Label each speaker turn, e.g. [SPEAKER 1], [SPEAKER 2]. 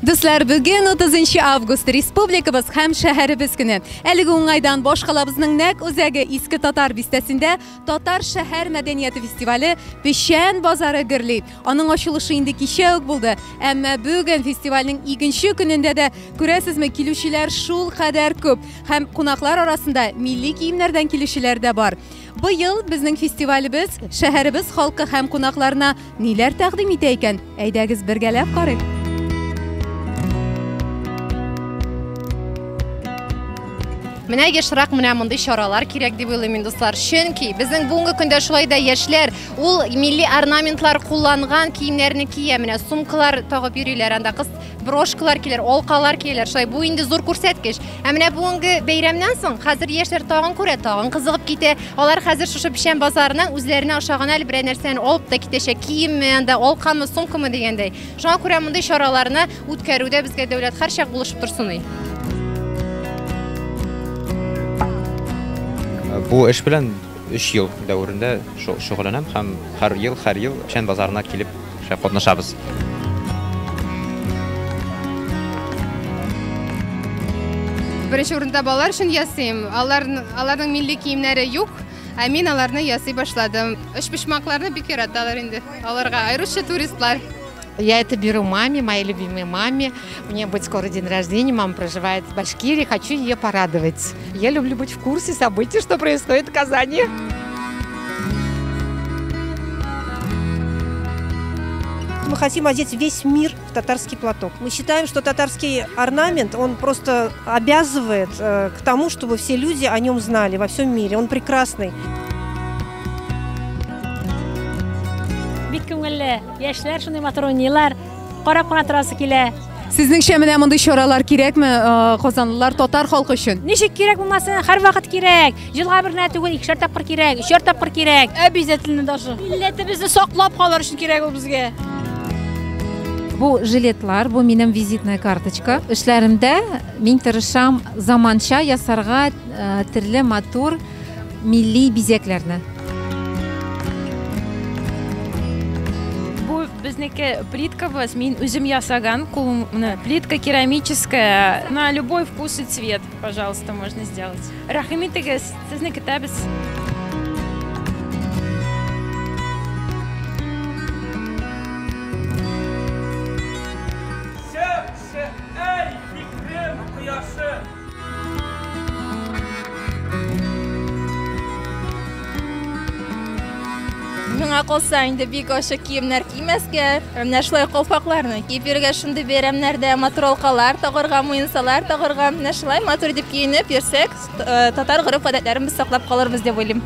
[SPEAKER 1] Dostlar, bugün 30 avgust Respublikabız hem şehirimiz günü. Әлеге уңайдан башкалабызның нәк үзәге Иске Татар бистәсендә Татар шәһәр мәдәнияте фестивале Пешән базары гөрли. Аның ачылышы инде кичә үк булды. Әмма бүген фестивальнең икенче көнендә дә күрәсезме, килүчеләр шул кадәр күп. Һәм кунаклар арасында милли киемнәрдән килүчеләр дә бар. Быел безнең фестивалебез шәһәребез халкы һәм кунакларына ниләр тәкъдим итә икән? Әйдәгез бергәләп карыйк. Менә яшьрәк менә мондый чаралар кирәк дип уйлыйм дуслар. Чөнки безнең бүгенге көндә шулай да яшьләр ул милли орнаментлар кулланган киемнәрне кия, менә сумкалар тагып йөриләр, анда кыз брошкалар килер, алкалар килер. Шулай бу инде зур күрсәткеч. Ә менә бүгенге бәйрәмнән соң хәзер яшьләр тагын күрә, тагын кызыгып китә. Алар хәзер шушы Пешән базарына үзләренә ошаган әле бер нәрсәне алып та китәчәк. Киемме, анда алкамы, сумкамы дигәндәй. Шуңа күрә мондый чараларны үткәрүдә безгә дәүләт һәрчак булышып торсын.
[SPEAKER 2] Bu iş bilan 3 yıl дәврендә шөгыльләнәм һәм һәр ел Пешән базарына килеп катнашабыз.
[SPEAKER 3] Беренче урында балалар өчен ясыйм. Аларның милли киемнәре юк, ә мин аларны ясый башладым. Эш пишмакларны бик яраталар инде. Аларга айрыкча туристлар.
[SPEAKER 4] Я это беру маме, моей любимой маме. У нее будет скоро день рождения, мама проживает в Башкирии, хочу ее порадовать. Я люблю быть в курсе событий, что происходит в Казани.
[SPEAKER 5] Мы хотим одеть весь мир в татарский платок. Мы считаем, что татарский орнамент, он просто обязывает к тому, чтобы все люди о нем знали во всем мире. Он прекрасный.
[SPEAKER 6] Яшьләр шундый матур уйныйлар, карап кына торасы килә.
[SPEAKER 1] Сезнеңчә менә мондый чаралар кирәкме Казанлылар, татар халкы өчен?
[SPEAKER 6] Ничек кирәк булмасын, һәрвакыт кирәк. Елга бер генә түгел, 2 тапкыр кирәк, 3 тапкыр кирәк. Обязательно даже. Милләтебезне саклап калыр өчен кирәк ул безгә.
[SPEAKER 7] Бу жилетлар, бу минем визитная карточка. Эшләремдә мин тырышам заманча ясарга төрле матур милли бизәкләрне.
[SPEAKER 8] Безнеке плиткабыз, мин үзем ясаган, плитка керамическая, на любой вкус и цвет, пожалуйста, можно сделать. Рахмит итегез, сезнеке табыз.
[SPEAKER 9] Миңа калса инде бик ачык киемнәр кимәскә, менә шулай калфакларны киеп йөргән шундый бәйрәмнәрдә матур алкалар тагырга, муенсалар тагырга, менә шулай матур дип киенеп йөрсәк, татар гореф-гадәтләрен без саклап калырбыз дип уйлыйм.